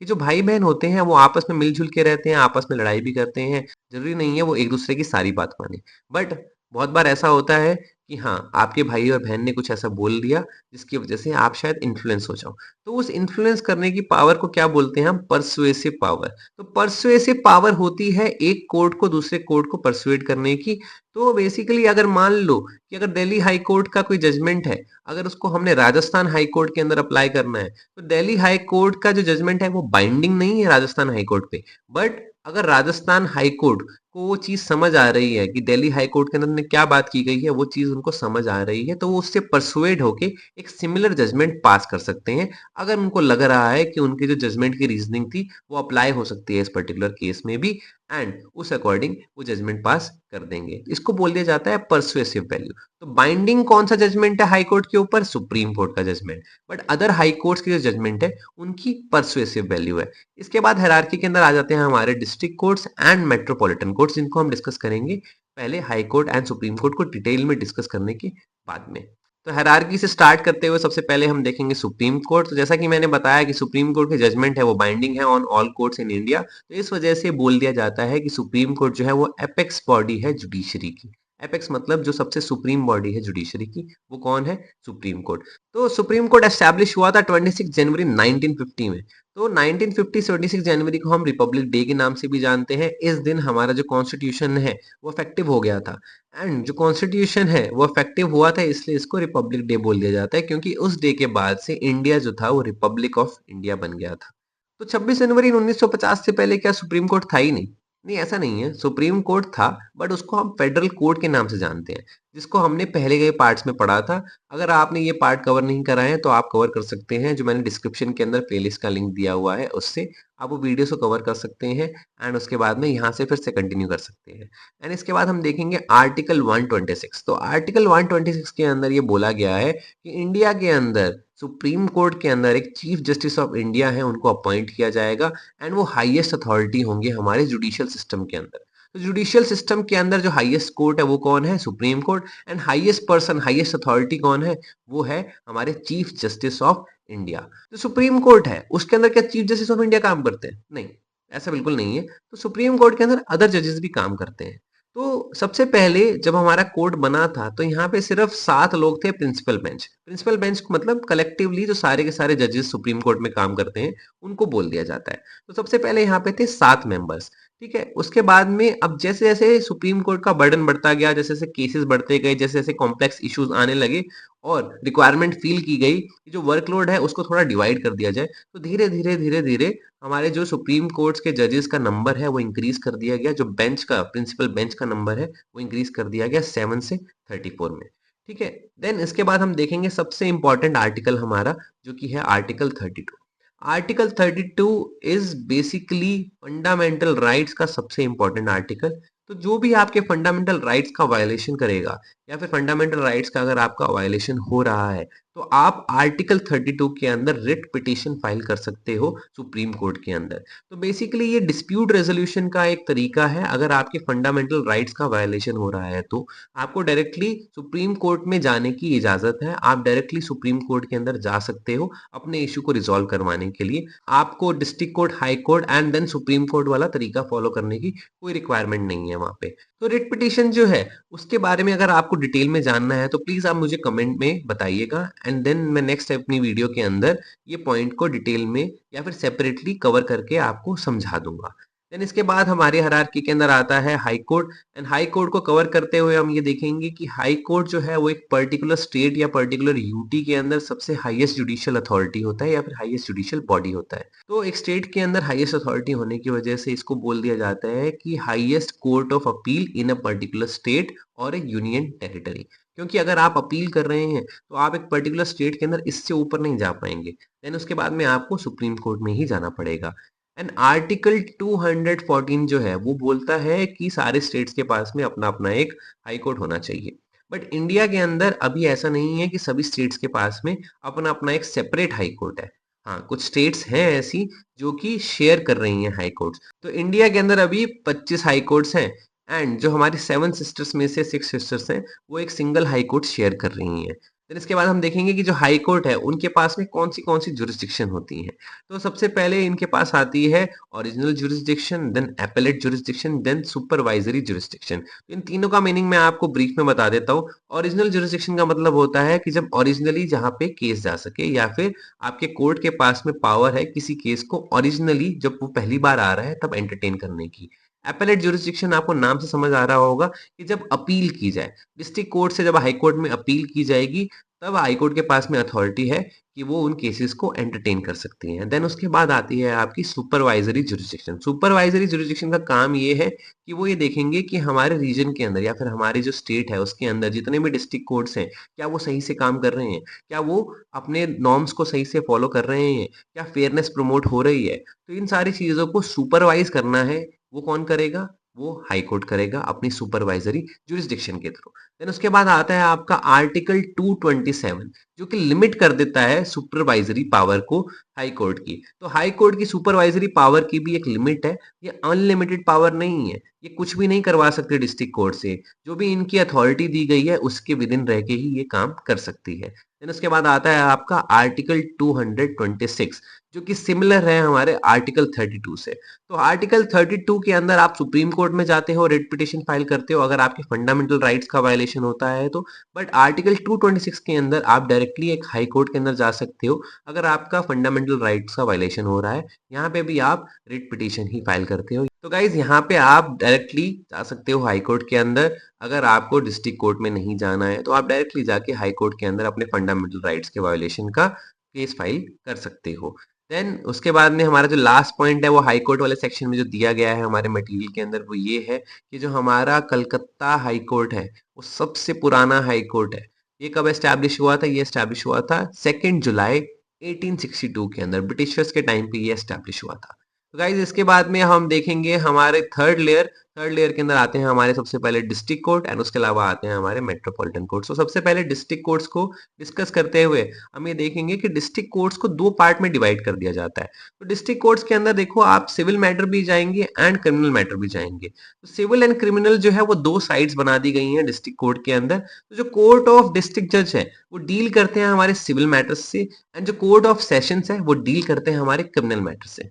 ये जो भाई बहन होते हैं वो आपस में मिलजुल के रहते हैं, आपस में लड़ाई भी करते हैं, जरूरी नहीं है वो एक दूसरे की सारी बात माने। बट बहुत बार ऐसा होता है कि हाँ, आपके भाई और बहन ने कुछ ऐसा बोल दिया जिसकी वजह से आप शायद इन्फ्लुएंस हो जाओ। तो उस इन्फ्लुएंस करने की पावर को क्या बोलते हैं हम? Persuasive power. तो परसुएसिव पावर होती है एक कोर्ट को दूसरे कोर्ट को परसुएट करने की। तो बेसिकली अगर मान लो कि अगर दिल्ली हाई कोर्ट का कोई जजमेंट है, अगर उसको हमने राजस्थान हाई कोर्ट के अंदर अप्लाई करना है, तो दिल्ली हाई कोर्ट का जो जजमेंट है वो बाइंडिंग नहीं है राजस्थान हाई कोर्ट पे। बट अगर राजस्थान हाई कोर्ट को वो चीज समझ आ रही है कि दिल्ली हाई कोर्ट के अंदर ने क्या बात की गई है, वो चीज उनको समझ आ रही है, तो वो उससे परसुएड होके एक सिमिलर जजमेंट पास कर सकते हैं अगर उनको लग रहा है कि उनकी जो जजमेंट की रीजनिंग थी वो अप्लाई हो सकती है इस पर्टिकुलर केस में भी एंड उस अकॉर्डिंग वो जजमेंट पास कर देंगे। इसको बोल दिया जाता है परसुएसिव वैल्यू। तो बाइंडिंग कौन सा जजमेंट है हाई कोर्ट के ऊपर? सुप्रीम कोर्ट का judgement. But other high courts की जो जजमेंट है उनकी परसुएसिव वैल्यू है। इसके बाद हायरार्की के अंदर आ जाते हैं हमारे district courts and metropolitan courts, जिनको हम डिस्कस करेंगे पहले high court and supreme court को डिटेल में डिस्कस करने के बाद में। तो हायरार्की से स्टार्ट करते हुए सबसे पहले हम देखेंगे सुप्रीम कोर्ट। तो जैसा कि मैंने बताया कि सुप्रीम कोर्ट के जजमेंट है वो बाइंडिंग है on all courts in India, तो इस वजह से बोल दिया जाता है कि सुप्रीम कोर्ट जो है वो एपेक्स बॉडी है जुडिशरी की। एपेक्स मतलब जो सबसे सुप्रीम बॉडी है जुडिशरी की, वो कौन है? Supreme court. तो सुप्रीम कोर्ट एस्टैब्लिश हुआ था 26 जनवरी 1950 में। तो 1950 26 जनवरी को हम रिपब्लिक डे के नाम से भी जानते हैं। इस दिन हमारा जो कॉन्स्टिट्यूशन है वो इफेक्टिव हो गया था एंड जो कॉन्स्टिट्यूशन है वो इफेक्टिव हुआ था, इसलिए इसको रिपब्लिक डे बोल दिया जाता है, क्योंकि उस डे के बाद से इंडिया जो था वो रिपब्लिक ऑफ इंडिया बन गया था। तो 26 जनवरी 1950 से पहले क्या सुप्रीम कोर्ट था ही नहीं? नहीं, ऐसा नहीं है, सुप्रीम कोर्ट था, बट उसको हम फेडरल कोर्ट के नाम से जानते हैं, जिसको हमने पहले के पार्ट्स में पढ़ा था। अगर आपने ये पार्ट कवर नहीं करा है तो आप कवर कर सकते हैं, जो मैंने डिस्क्रिप्शन के अंदर प्लेलिस्ट का लिंक दिया हुआ है, उससे आप वो वीडियोस को कवर कर सकते हैं एंड उसके बाद में यहाँ से फिर से कंटिन्यू कर सकते हैं। एंड इसके बाद हम देखेंगे आर्टिकल 126। तो आर्टिकल 126 के अंदर ये बोला गया है कि इंडिया के अंदर सुप्रीम कोर्ट के अंदर एक चीफ जस्टिस ऑफ इंडिया है, उनको अपॉइंट किया जाएगा एंड वो हाईएस्ट अथॉरिटी होंगे हमारे जुडिशियल सिस्टम के अंदर। तो जुडिशियल सिस्टम के अंदर जो हाईएस्ट कोर्ट है वो कौन है? Supreme court. And highest person, highest authority कौन है? वो है हमारे चीफ जस्टिस ऑफ इंडिया। तो सुप्रीम कोर्ट है उसके अंदर क्या चीफ जस्टिस ऑफ इंडिया काम करते हैं? नहीं, ऐसा बिल्कुल नहीं है। तो सुप्रीम कोर्ट के अंदर अदर जजेस भी काम करते हैं। तो सबसे पहले जब हमारा कोर्ट बना था तो यहाँ पे सिर्फ 7 लोग थे प्रिंसिपल बेंच। प्रिंसिपल बेंच मतलब कलेक्टिवली जो सारे के सारे जजेस सुप्रीम कोर्ट में काम करते हैं उनको बोल दिया जाता है। तो सबसे पहले यहाँ पे थे 7 मेंबर्स, ठीक है। उसके बाद में अब जैसे जैसे सुप्रीम कोर्ट का बर्डन बढ़ता गया, जैसे जैसे केसेस बढ़ते गए, जैसे जैसे कॉम्प्लेक्स इश्यूज आने लगे और रिक्वायरमेंट फील की गई कि जो वर्कलोड है उसको थोड़ा डिवाइड कर दिया जाए, तो धीरे धीरे धीरे धीरे हमारे जो सुप्रीम कोर्ट्स के जजेस का नंबर है वो इंक्रीज कर दिया गया। जो बेंच का, प्रिंसिपल बेंच का नंबर है वो इंक्रीज कर दिया गया 7 से 34 में, ठीक है। देन इसके बाद हम देखेंगे सबसे इंपॉर्टेंट आर्टिकल हमारा, जो कि है article 32। Article 32 is basically fundamental rights का सबसे इंपॉर्टेंट आर्टिकल। तो जो भी आपके फंडामेंटल राइट्स का वायलेशन करेगा या फिर फंडामेंटल राइट्स का अगर आपका वायलेशन हो रहा है तो आप आर्टिकल 32 के अंदर रिट पिटीशन फाइल कर सकते हो सुप्रीम कोर्ट के अंदर। तो बेसिकली ये डिस्प्यूट रेजोल्यूशन का एक तरीका है। अगर आपके फंडामेंटल राइट्स का वायलेशन हो रहा है तो आपको डायरेक्टली सुप्रीम कोर्ट में जाने की इजाजत है। आप डायरेक्टली सुप्रीम कोर्ट के अंदर जा सकते हो अपने इशू को रिजॉल्व करवाने के लिए। आपको district court, high court and then supreme court वाला तरीका फॉलो करने की कोई रिक्वायरमेंट नहीं है वहां पे। तो रिट पिटीशन जो है उसके बारे में अगर आपको डिटेल में जानना है तो प्लीज आप मुझे कमेंट में बताइएगा, एंड देन मैं नेक्स्ट अपनी वीडियो के अंदर ये पॉइंट को डिटेल में या फिर सेपरेटली कवर करके आपको समझा दूंगा। देन इसके बाद हमारे हायरार्की के अंदर आता है high court, and high court को कवर करते हुए हम ये देखेंगे कि हाई कोर्ट जो है वो एक पर्टिकुलर स्टेट या पर्टिकुलर यूटी के अंदर सबसे हाईएस्ट जुडिशियल अथॉरिटी होता है या फिर हाईएस्ट जुडिशियल बॉडी होता है। तो एक स्टेट के अंदर हाईएस्ट अथॉरिटी होने की वजह से इसको बोल दिया जाता है कि highest court of appeal in a particular state और ए यूनियन टेरिटरी। क्योंकि अगर आप अपील कर रहे हैं तो आप एक पर्टिकुलर स्टेट के अंदर इससे ऊपर नहीं जा पाएंगे, देन उसके बाद में आपको सुप्रीम कोर्ट में ही जाना पड़ेगा। एंड आर्टिकल 214 जो है वो बोलता है कि सारे स्टेट्स के पास में अपना अपना एक हाई कोर्ट होना चाहिए। बट इंडिया के अंदर अभी ऐसा नहीं है कि सभी स्टेट्स के पास में अपना अपना एक सेपरेट हाई कोर्ट है। हाँ, कुछ स्टेट्स हैं ऐसी जो कि शेयर कर रही हैं हाई कोर्ट्स। तो इंडिया के अंदर अभी 25 हाई कोर्ट्स हैं, एंड जो हमारी 7 सिस्टर्स में से 6 सिस्टर्स हैं वो एक सिंगल हाई कोर्ट शेयर कर रही हैं। फिर इसके बाद हम देखेंगे कि जो हाई कोर्ट है उनके पास में कौन सी जुरिस्डिक्शन होती हैं। तो सबसे पहले इनके पास आती है original jurisdiction, then appellate jurisdiction, then supervisory jurisdiction. इन तीनों का मीनिंग मैं आपको ब्रीफ में बता देता हूँ। ओरिजिनल जुरिस्डिक्शन का मतलब होता है कि जब ओरिजिनली जहाँ पे केस जा सके या फिर आपके कोर्ट के पास में पावर है किसी केस को ओरिजिनली जब वो पहली बार आ रहा है तब एंटरटेन करने की। एपेलेट जुरिस्डिक्शन आपको नाम से समझ आ रहा होगा कि जब अपील की जाए, डिस्ट्रिक्ट कोर्ट से जब हाई कोर्ट में अपील की जाएगी तब हाई कोर्ट के पास में अथॉरिटी है कि वो उन केसेस को एंटरटेन कर सकती हैं। देन उसके बाद आती है आपकी सुपरवाइजरी जुरिस्डिक्शन। सुपरवाइजरी जुरिस्डिक्शन का काम ये है कि वो ये देखेंगे कि हमारे रीजन के अंदर या फिर हमारी जो स्टेट है उसके अंदर जितने भी डिस्ट्रिक्ट कोर्ट्स हैं क्या वो सही से काम कर रहे हैं, क्या वो अपने नॉर्म्स को सही से फॉलो कर रहे हैं, क्या फेयरनेस प्रमोट हो रही है। तो इन सारी चीजों को सुपरवाइज करना है, वो कौन करेगा? वो हाई कोर्ट करेगा अपनी सुपरवाइजरी जुरिस्डिक्शन के थ्रू। देन उसके बाद आता है आपका आर्टिकल 227 जो कि लिमिट कर देता है सुपरवाइजरी पावर को हाई कोर्ट की। तो हाई कोर्ट की सुपरवाइजरी पावर की भी एक लिमिट है, ये अनलिमिटेड पावर नहीं है, ये कुछ भी नहीं करवा सकते डिस्ट्रिक्ट कोर्ट से। जो भी इनकी अथॉरिटी दी गई है उसके विद इन रह के ही ये काम कर सकती है। देन उसके बाद आता है आपका आर्टिकल 226 जो कि सिमिलर है हमारे आर्टिकल 32 से। तो आर्टिकल 32 के अंदर आप सुप्रीम कोर्ट में जाते हो, रिट पिटिशन फाइल करते हो अगर आपके फंडामेंटल राइट्स का वायलेशन होता है तो। बट आर्टिकल 226 के अंदर आप डायरेक्टली एक हाई कोर्ट के अंदर जा सकते हो अगर आपका फंडामेंटल राइट्स का वायलेशन हो रहा है। यहाँ पे भी आप रिट पिटिशन ही फाइल करते हो। तो गाइज यहाँ पे आप डायरेक्टली जा सकते हो हाई कोर्ट के अंदर। अगर आपको डिस्ट्रिक्ट कोर्ट में नहीं जाना है तो आप डायरेक्टली जाके हाई कोर्ट के अंदर अपने फंडामेंटल राइट्स के वायलेशन का केस फाइल कर सकते हो। देन उसके बाद में हमारा जो लास्ट पॉइंट है वो हाई कोर्ट वाले सेक्शन में जो दिया गया है हमारे मटेरियल के अंदर वो ये है कि जो हमारा कलकत्ता हाई कोर्ट है वो सबसे पुराना हाई कोर्ट है। ये कब एस्टैब्लिश हुआ था? ये एस्टैब्लिश हुआ था 2 जुलाई 1862 के अंदर, ब्रिटिशर्स के टाइम पे ये एस्टैब्लिश हुआ था। तो गाइज इसके बाद में हम देखेंगे हमारे थर्ड लेयर के अंदर आते हैं हमारे सबसे पहले डिस्ट्रिक्ट कोर्ट एंड उसके अलावा आते हैं हमारे मेट्रोपॉलिटन कोर्ट। तो सबसे पहले डिस्ट्रिक्ट कोर्ट्स को डिस्कस करते हुए हम ये देखेंगे कि डिस्ट्रिक्ट कोर्ट्स को 2 पार्ट में डिवाइड कर दिया जाता है। तो डिस्ट्रिक्ट कोर्ट्स के अंदर देखो आप सिविल मैटर भी जाएंगे एंड क्रिमिनल मैटर भी जाएंगे। तो सिविल एंड क्रिमिनल जो है वो 2 साइड्स बना दी गई हैं डिस्ट्रिक्ट कोर्ट के अंदर। तो जो कोर्ट ऑफ डिस्ट्रिक्ट जज है वो डील करते हैं हमारे सिविल मैटर्स से, एंड जो कोर्ट ऑफ सेशंस है वो डील करते हैं हमारे क्रिमिनल मैटर से।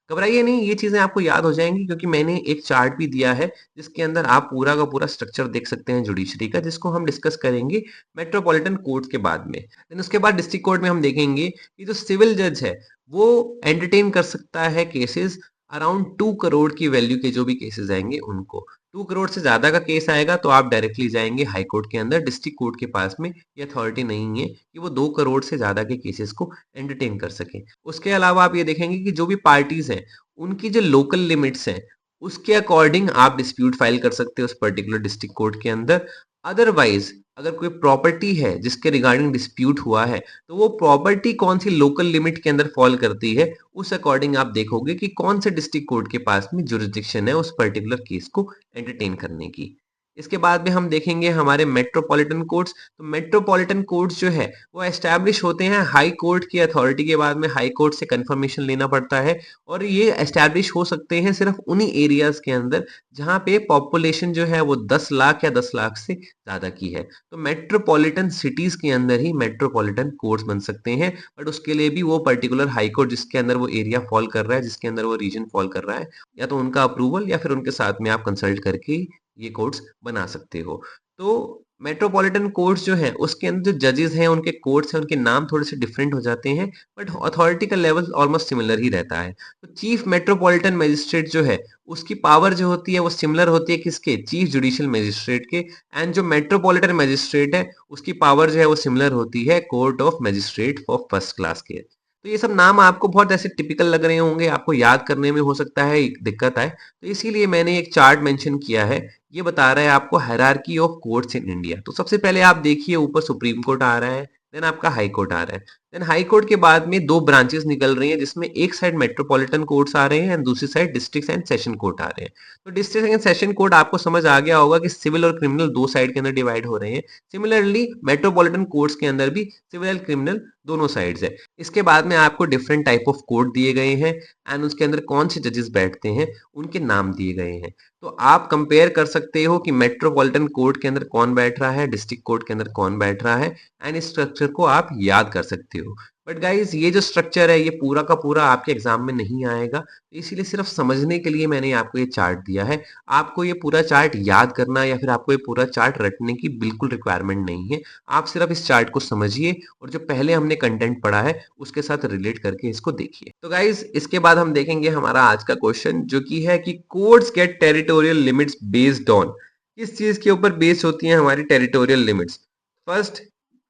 घबराइए नहीं, ये चीजें आपको याद हो जाएंगी क्योंकि मैंने एक चार्ट भी दिया है जिसके अंदर आप पूरा का पूरा स्ट्रक्चर देख सकते हैं जुडिशरी का, जिसको हम डिस्कस करेंगे मेट्रोपॉलिटन कोर्ट के बाद में। देन उसके बाद डिस्ट्रिक्ट कोर्ट में हम देखेंगे कि जो सिविल जज है वो एंटरटेन कर सकता है केसेस अराउंड 2 करोड़ की वैल्यू के जो भी केसेस आएंगे उनको। 2 करोड़ से ज्यादा का केस आएगा तो आप डायरेक्टली जाएंगे हाई कोर्ट के अंदर। डिस्ट्रिक्ट कोर्ट के पास में ये अथॉरिटी नहीं है कि वो 2 करोड़ से ज्यादा के केसेस को एंटरटेन कर सके। उसके अलावा आप ये देखेंगे कि जो भी पार्टीज हैं उनकी जो लोकल लिमिट्स हैं उसके अकॉर्डिंग आप डिस्प्यूट फाइल कर सकते हो उस पर्टिकुलर डिस्ट्रिक्ट कोर्ट के अंदर। अदरवाइज अगर कोई प्रॉपर्टी है जिसके रिगार्डिंग डिस्प्यूट हुआ है तो वो प्रॉपर्टी कौन सी लोकल लिमिट के अंदर फॉल करती है उस अकॉर्डिंग आप देखोगे कि कौन से डिस्ट्रिक्ट कोर्ट के पास में जुरिस्डिक्शन है उस पर्टिकुलर केस को एंटरटेन करने की। इसके बाद में हम देखेंगे हमारे मेट्रोपॉलिटन कोर्ट्स। तो मेट्रोपॉलिटन कोर्ट्स जो है वो एस्टैब्लिश होते हैं हाई कोर्ट की अथॉरिटी के बाद में, हाई कोर्ट से कंफर्मेशन लेना पड़ता है और ये एस्टैब्लिश हो सकते हैं सिर्फ उन्हीं एरियाज के अंदर जहाँ पे पॉपुलेशन जो है वो 10 लाख या 10 लाख से ज्यादा की है। तो मेट्रोपॉलिटन सिटीज के अंदर ही मेट्रोपॉलिटन कोर्ट्स बन सकते हैं, बट उसके लिए भी वो पर्टिकुलर हाई कोर्ट जिसके अंदर वो एरिया फॉल कर रहा है, जिसके अंदर वो रीजन फॉल कर रहा है, या तो उनका अप्रूवल या फिर उनके साथ में आप कंसल्ट करके ये कोर्ट्स बना सकते हो। तो मेट्रोपॉलिटन कोर्ट्स जो है उसके अंदर जो जजेस हैं, उनके कोर्ट्स हैं, उनके नाम थोड़े से डिफरेंट हो जाते हैं, बट अथॉरिटी का लेवल ऑलमोस्ट सिमिलर ही रहता है। तो चीफ मेट्रोपॉलिटन मजिस्ट्रेट जो है उसकी पावर जो होती है वो सिमिलर होती है किसके, चीफ जुडिशियल मजिस्ट्रेट के। एंड जो मेट्रोपॉलिटन मजिस्ट्रेट है उसकी पावर जो है वो सिमिलर होती है court of magistrate of first class के। तो ये सब नाम आपको बहुत ऐसे टिपिकल लग रहे होंगे, आपको याद करने में हो सकता है एक दिक्कत आए, तो इसीलिए मैंने एक चार्ट मेंशन किया है। ये बता रहा है आपको hierarchy of courts in India. तो सबसे पहले आप देखिए ऊपर सुप्रीम कोर्ट आ रहा है, देन आपका हाई कोर्ट आ रहा है, देन हाई कोर्ट के बाद में दो ब्रांचेस निकल रही हैं जिसमें एक साइड मेट्रोपॉलिटन कोर्ट्स आ रहे हैं एंड दूसरी side district and session court आ रहे हैं। तो डिस्ट्रिक्ट एंड सेशन कोर्ट आपको समझ आ गया होगा कि सिविल और क्रिमिनल दो साइड के अंदर डिवाइड हो रहे हैं। सिमिलरली मेट्रोपॉलिटन कोर्ट्स के अंदर भी सिविल एंड क्रिमिनल दोनों साइड्स है। इसके बाद में आपको डिफरेंट टाइप ऑफ कोर्ट दिए गए हैं एंड उसके अंदर कौन से जजेस बैठते हैं उनके नाम दिए गए हैं। तो आप कंपेयर कर सकते हो कि मेट्रोपॉलिटन कोर्ट के अंदर कौन बैठ रहा है, डिस्ट्रिक्ट कोर्ट के अंदर कौन बैठ रहा है, एंड इस स्ट्रक्चर को आप याद कर सकते हो। बट गाइज ये जो स्ट्रक्चर है ये पूरा का पूरा आपके एग्जाम में नहीं आएगा, तो इसीलिए सिर्फ समझने के लिए मैंने आपको ये चार्ट दिया है। आपको ये पूरा चार्ट याद करना या फिर आपको ये पूरा चार्ट रटने की बिल्कुल रिक्वायरमेंट नहीं है। आप सिर्फ इस चार्ट को समझिए और जो पहले हमने कंटेंट पढ़ा है उसके साथ रिलेट करके इसको देखिए। तो गाइज इसके बाद हम देखेंगे हमारा आज का क्वेश्चन जो कि है कि courts get territorial limits based on, किस चीज के ऊपर बेस्ड होती है हमारी territorial limits. First,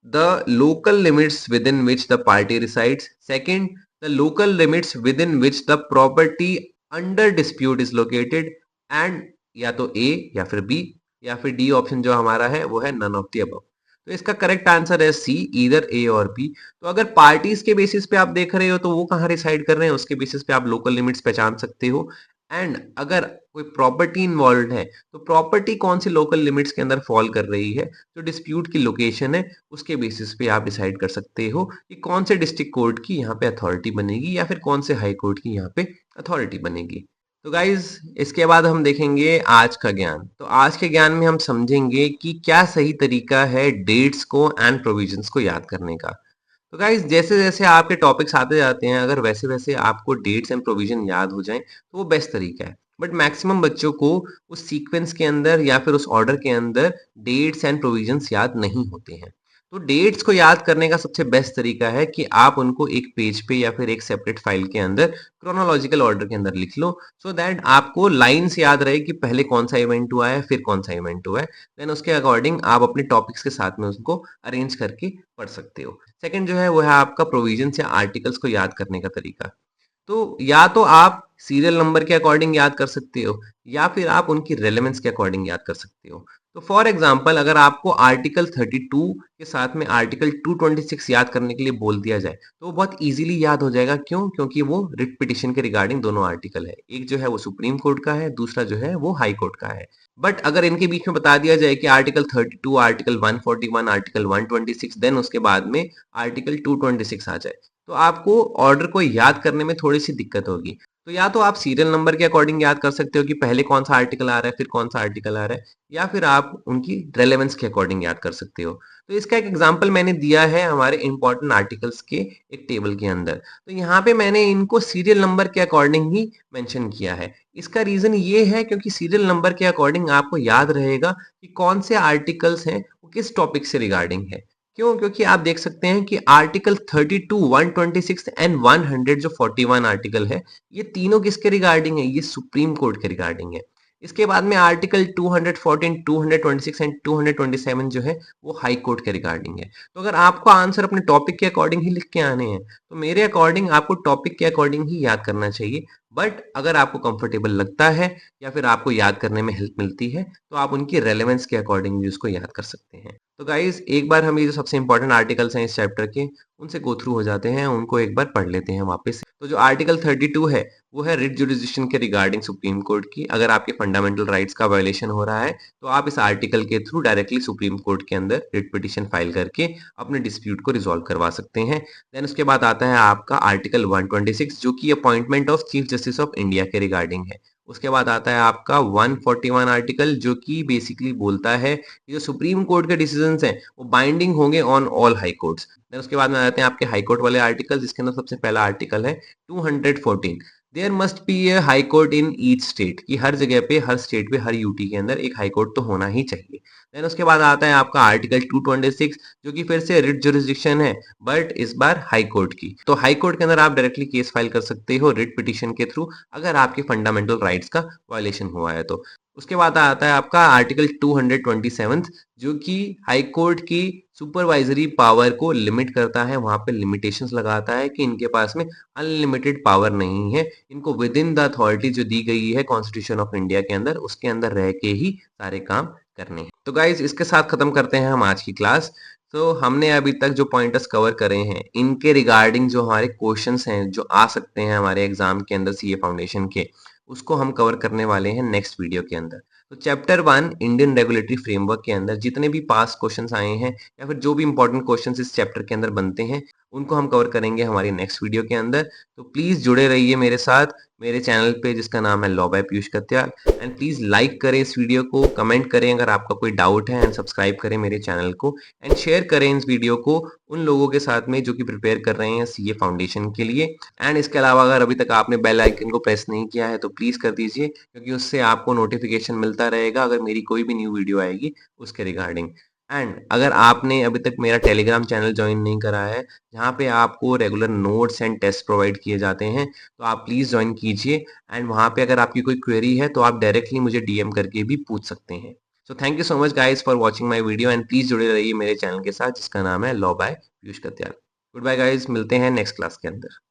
the local limits within which the party resides. Second, the local limits within which the property under dispute is located. And या तो A या फिर B या फिर D ऑप्शन जो हमारा है वो है none of the above। तो इसका करेक्ट आंसर है सी, ईदर ए और बी। तो अगर पार्टीज के बेसिस पे आप देख रहे हो तो वो कहाँ रिसाइड कर रहे हैं उसके बेसिस पे आप लोकल लिमिट्स पहचान सकते हो। एंड अगर कोई प्रॉपर्टी इन्वॉल्व है तो प्रॉपर्टी कौन सी लोकल लिमिट्स के अंदर फॉल कर रही है, जो डिस्प्यूट की लोकेशन है उसके बेसिस पे आप डिसाइड कर सकते हो कि कौन से डिस्ट्रिक्ट कोर्ट की यहाँ पे अथॉरिटी बनेगी या फिर कौन से हाई कोर्ट की यहाँ पे अथॉरिटी बनेगी। तो गाइज इसके बाद हम देखेंगे आज का ज्ञान। तो आज के ज्ञान में हम समझेंगे कि क्या सही तरीका है डेट्स को एंड प्रोविजंस को याद करने का। तो गाइज जैसे जैसे आपके टॉपिक्स आते जाते हैं अगर वैसे वैसे आपको डेट्स एंड प्रोविजन याद हो जाएं तो वो बेस्ट तरीका है। बट मैक्सिमम बच्चों को उस सीक्वेंस के अंदर या फिर उस ऑर्डर के अंदर डेट्स एंड प्रोविजंस याद नहीं होते हैं। तो डेट्स को याद करने का सबसे बेस्ट तरीका है कि आप उनको एक पेज पे या फिर एक सेपरेट फाइल के अंदर क्रोनोलॉजिकल ऑर्डर के अंदर लिख लो, सो दैट आपको लाइन से याद रहे कि पहले कौन सा इवेंट हुआ है फिर कौन सा इवेंट हुआ है। देन उसके अकॉर्डिंग आप अपने टॉपिक्स के साथ में उसको अरेंज करके पढ़ सकते हो। सेकंड जो है वो है आपका प्रोविजन या आर्टिकल्स को याद करने का तरीका। तो या तो आप सीरियल नंबर के अकॉर्डिंग याद कर सकते हो या फिर आप उनकी रेलेवेंस के अकॉर्डिंग याद कर सकते हो। तो फॉर एग्जांपल अगर आपको आर्टिकल 32 के साथ में आर्टिकल 226 याद करने के लिए बोल दिया जाए तो वो बहुत इजीली याद हो जाएगा। क्यों? क्योंकि वो रिट पिटिशन के रिगार्डिंग दोनों आर्टिकल है, एक जो है वो सुप्रीम कोर्ट का है, दूसरा जो है वो हाई कोर्ट का है। बट अगर इनके बीच में बता दिया जाए कि आर्टिकल 32, आर्टिकल 141, आर्टिकल 126, देन उसके बाद में आर्टिकल 226 आ जाए तो आपको ऑर्डर को याद करने में थोड़ी सी दिक्कत होगी। तो या तो आप सीरियल नंबर के अकॉर्डिंग याद कर सकते हो कि पहले कौन सा आर्टिकल आ रहा है फिर कौन सा आर्टिकल आ रहा है, या फिर आप उनकी रेलेवेंस के अकॉर्डिंग याद कर सकते हो। तो इसका एक एग्जांपल मैंने दिया है हमारे इंपॉर्टेंट आर्टिकल्स के एक टेबल के अंदर। तो यहाँ पे मैंने इनको सीरियल नंबर के अकॉर्डिंग ही मेंशन किया है। इसका रीजन ये है क्योंकि सीरियल नंबर के अकॉर्डिंग आपको याद रहेगा कि कौन से आर्टिकल्स हैं वो किस टॉपिक से रिगार्डिंग है। क्यों? क्योंकि आप देख सकते हैं कि आर्टिकल 32, 126 एंड 100 जो 41 आर्टिकल है ये तीनों किसके रिगार्डिंग है, ये सुप्रीम कोर्ट के रिगार्डिंग है। इसके बाद में आर्टिकल 214, 226 एंड 227 जो है वो हाई कोर्ट के रिगार्डिंग है। तो अगर आपको आंसर अपने टॉपिक के अकॉर्डिंग ही लिख के आने हैं तो मेरे अकॉर्डिंग आपको टॉपिक के अकॉर्डिंग ही याद करना चाहिए। बट अगर आपको कंफर्टेबल लगता है या फिर आपको याद करने में हेल्प मिलती है तो आप उनकी रेलेवेंस के अकॉर्डिंग भी उसको याद कर सकते हैं। तो गाइस एक बार हम ये जो सबसे इंपॉर्टेंट आर्टिकल्स हैं इस चैप्टर के उनसे गो थ्रू हो जाते हैं, उनको एक बार पढ़ लेते हैं वापस। तो जो आर्टिकल 32 है वो है रिट जुरिसडिक्शन के रिगार्डिंग सुप्रीम कोर्ट की। अगर आपके फंडामेंटल राइट्स का वायलेशन हो रहा है तो आप इस आर्टिकल के थ्रू डायरेक्टली सुप्रीम कोर्ट के अंदर रिट पिटिशन फाइल करके अपने डिस्प्यूट को रिजॉल्व करवा सकते हैं। देन उसके बाद आता है आपका आर्टिकल 126 जो कि appointment of chief justice of India के रिगार्डिंग है। उसके बाद आता है आपका 141 आर्टिकल जो कि बेसिकली बोलता है कि जो सुप्रीम कोर्ट के डिसीजंस हैं वो बाइंडिंग होंगे on all high courts. Then उसके बाद में आते हैं आपके हाई कोर्ट वाले आर्टिकल, जिसके अंदर सबसे पहला आर्टिकल है 214, there must be a high court in each state, कि हर जगह पे, हर स्टेट पे, हर यूटी के अंदर एक हाई कोर्ट तो होना ही चाहिए। देन उसके बाद आता है आपका आर्टिकल 226 जो कि फिर से रिट जुरिसडिक्शन है, बट इस बार हाई कोर्ट की। तो हाई कोर्ट के अंदर आप डायरेक्टली केस फाइल कर सकते हो रिट पिटिशन के थ्रू अगर आपके फंडामेंटल राइट्स का वायलेशन हुआ है तो। उसके बाद आता है आपका आर्टिकल 227 जो कि हाई कोर्ट की सुपरवाइजरी पावर को लिमिट करता है, वहां पे लिमिटेशंस लगाता है कि इनके पास में अनलिमिटेड पावर नहीं है, इनको विद इन द अथॉरिटी जो दी गई है कॉन्स्टिट्यूशन ऑफ इंडिया के अंदर उसके अंदर रह के ही सारे काम करने हैं। तो गाइज इसके साथ खत्म करते हैं हम आज की क्लास। तो हमने अभी तक जो पॉइंटर्स कवर करे हैं इनके रिगार्डिंग जो हमारे क्वेश्चंस हैं जो आ सकते हैं हमारे एग्जाम के अंदर सीए फाउंडेशन के, उसको हम कवर करने वाले हैं नेक्स्ट वीडियो के अंदर। तो चैप्टर 1 इंडियन रेगुलेटरी फ्रेमवर्क के अंदर जितने भी पास क्वेश्चंस आए हैं या फिर जो भी इंपॉर्टेंट क्वेश्चंस इस चैप्टर के अंदर बनते हैं उनको हम कवर करेंगे हमारी नेक्स्ट वीडियो के अंदर। तो प्लीज जुड़े रहिए मेरे साथ मेरे चैनल पे जिसका नाम है law by Piyush Katyal. And please like करें इस वीडियो को, कमेंट करें अगर आपका कोई डाउट है, एंड सब्सक्राइब करें मेरे चैनल को, एंड शेयर करें इस वीडियो को उन लोगों के साथ में जो कि प्रिपेयर कर रहे हैं सीए फाउंडेशन के लिए। एंड इसके अलावा अगर अभी तक आपने बेल आइकन को प्रेस नहीं किया है तो प्लीज कर दीजिए, क्योंकि उससे आपको नोटिफिकेशन मिलता रहेगा अगर मेरी कोई भी न्यू वीडियो आएगी उसके रिगार्डिंग। एंड अगर आपने अभी तक मेरा टेलीग्राम चैनल ज्वाइन नहीं करा है जहाँ पे आपको regular notes and test provide किए जाते हैं तो आप प्लीज ज्वाइन कीजिए। एंड वहाँ पे अगर आपकी कोई क्वेरी है तो आप डायरेक्टली मुझे डीएम करके भी पूछ सकते हैं। So thank you so much guys for watching my video, and please जुड़े रहिए मेरे चैनल के साथ जिसका नाम है law by Piyush Katyal. Good bye guys, मिलते हैं नेक्स्ट क्लास के अंदर।